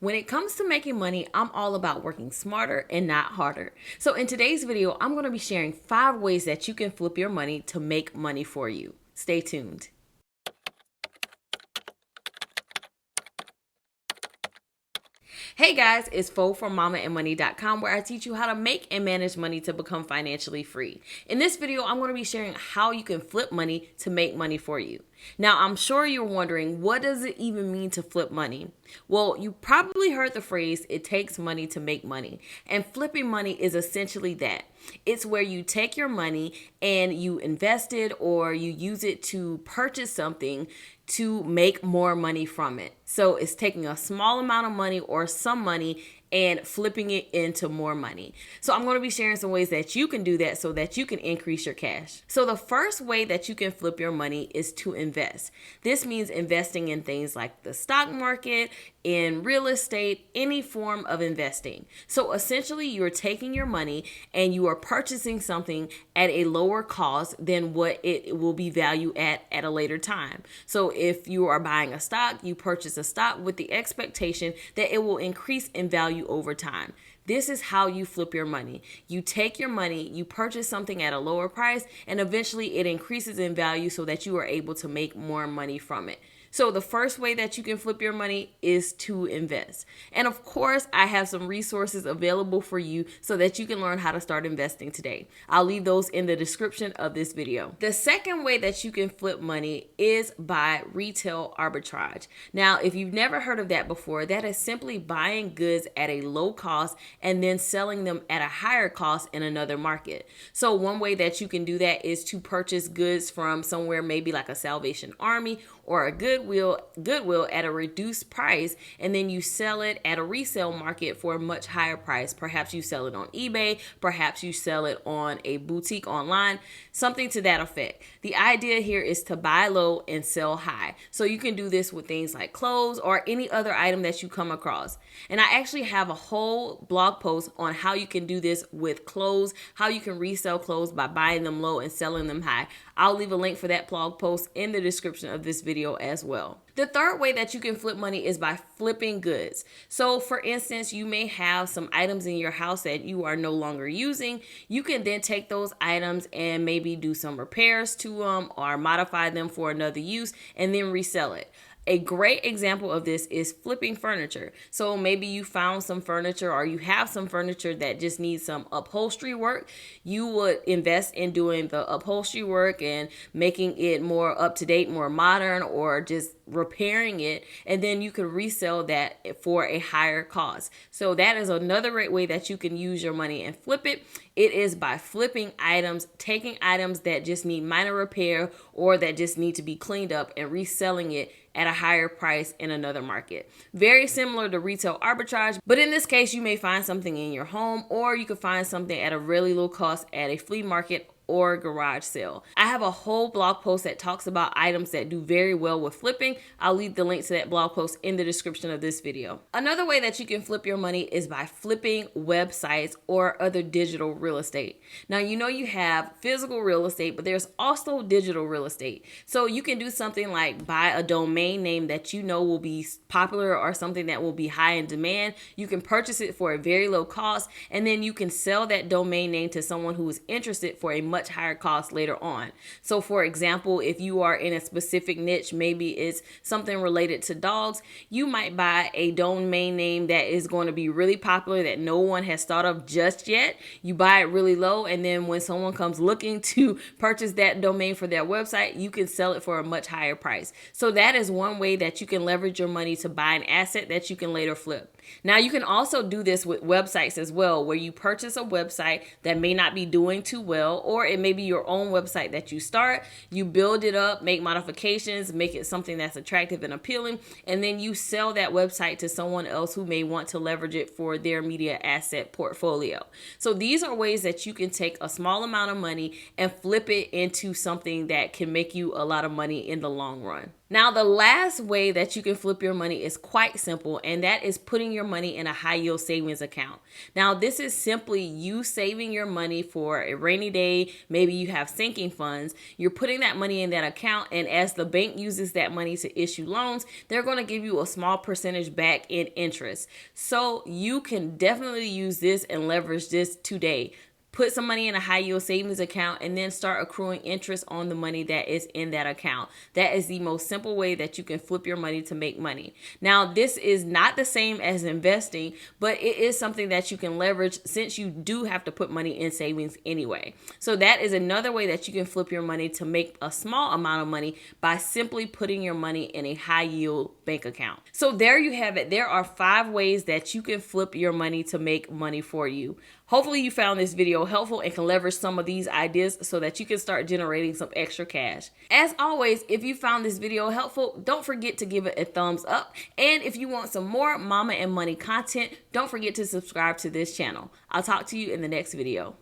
When it comes to making money, I'm all about working smarter and not harder. So, in today's video, I'm going to be sharing 5 ways that you can flip your money to make money for you. Stay tuned. Hey guys, it's Fo from MamaAndMoney.com, where I teach you how to make and manage money to become financially free. In this video, I'm going to be sharing how you can flip money to make money for you. Now, I'm sure you're wondering, what does it even mean to flip money? Well, you probably heard the phrase, it takes money to make money. And flipping money is essentially that. It's where you take your money and you invest it or you use it to purchase something to make more money from it. So it's taking a small amount of money or some money and flipping it into more money. So I'm going to be sharing some ways that you can do that so that you can increase your cash. So the first way that you can flip your money is to invest. This means investing in things like the stock market, in real estate, any form of investing. So essentially, you're taking your money and you are purchasing something at a lower cost than what it will be valued at a later time. So if you are buying a stock, you purchase a stock with the expectation that it will increase in value over time. This is how you flip your money. You take your money, you purchase something at a lower price, and eventually it increases in value so that you are able to make more money from it. So the first way that you can flip your money is to invest. And of course, I have some resources available for you so that you can learn how to start investing today. I'll leave those in the description of this video. The second way that you can flip money is by retail arbitrage. Now, if you've never heard of that before, that is simply buying goods at a low cost and then selling them at a higher cost in another market. So one way that you can do that is to purchase goods from somewhere, maybe like a Salvation Army or a Goodwill at a reduced price, and then you sell it at a resale market for a much higher price. Perhaps you sell it on eBay, perhaps you sell it on a boutique online, something to that effect. The idea here is to buy low and sell high. So you can do this with things like clothes or any other item that you come across. And I actually have a whole blog post on how you can do this with clothes, how you can resell clothes by buying them low and selling them high. I'll leave a link for that blog post in the description of this video as well. The third way that you can flip money is by flipping goods. So for instance, you may have some items in your house that you are no longer using. You can then take those items and maybe do some repairs to them or modify them for another use and then resell it. A great example of this is flipping furniture. So maybe you found some furniture or you have some furniture that just needs some upholstery work. You would invest in doing the upholstery work and making it more up to date, more modern, or just repairing it. And then you can resell that for a higher cost. So that is another great way that you can use your money and flip it. It is by flipping items, taking items that just need minor repair or that just need to be cleaned up and reselling it at a higher price in another market. Very similar to retail arbitrage, but in this case, you may find something in your home or you could find something at a really low cost at a flea market or garage sale. I have a whole blog post that talks about items that do very well with flipping. I'll leave the link to that blog post in the description of this video. Another way that you can flip your money is by flipping websites or other digital real estate. Now, you know you have physical real estate, but there's also digital real estate. So you can do something like buy a domain name that you know will be popular or something that will be high in demand. You can purchase it for a very low cost, and then you can sell that domain name to someone who is interested for a much higher cost later on. So for example, if you are in a specific niche, maybe it's something related to dogs, you might buy a domain name that is going to be really popular that no one has thought of just yet. You buy it really low, and then when someone comes looking to purchase that domain for their website, you can sell it for a much higher price. So that is one way that you can leverage your money to buy an asset that you can later flip. Now, you can also do this with websites as well, where you purchase a website that may not be doing too well, or it may be your own website that you start, you build it up, make modifications, make it something that's attractive and appealing, and then you sell that website to someone else who may want to leverage it for their media asset portfolio. So these are ways that you can take a small amount of money and flip it into something that can make you a lot of money in the long run. Now, the last way that you can flip your money is quite simple, and that is putting your money in a high yield savings account. Now, this is simply you saving your money for a rainy day. Maybe you have sinking funds. You're putting that money in that account, and as the bank uses that money to issue loans, they're going to give you a small percentage back in interest. So you can definitely use this and leverage this today. Put some money in a high yield savings account and then start accruing interest on the money that is in that account. That is the most simple way that you can flip your money to make money. Now, this is not the same as investing, but it is something that you can leverage since you do have to put money in savings anyway. So that is another way that you can flip your money to make a small amount of money by simply putting your money in a high yield bank account. So there you have it. There are 5 ways that you can flip your money to make money for you. Hopefully you found this video helpful and can leverage some of these ideas so that you can start generating some extra cash. As always, if you found this video helpful, don't forget to give it a thumbs up. And if you want some more Mama and Money content, don't forget to subscribe to this channel. I'll talk to you in the next video.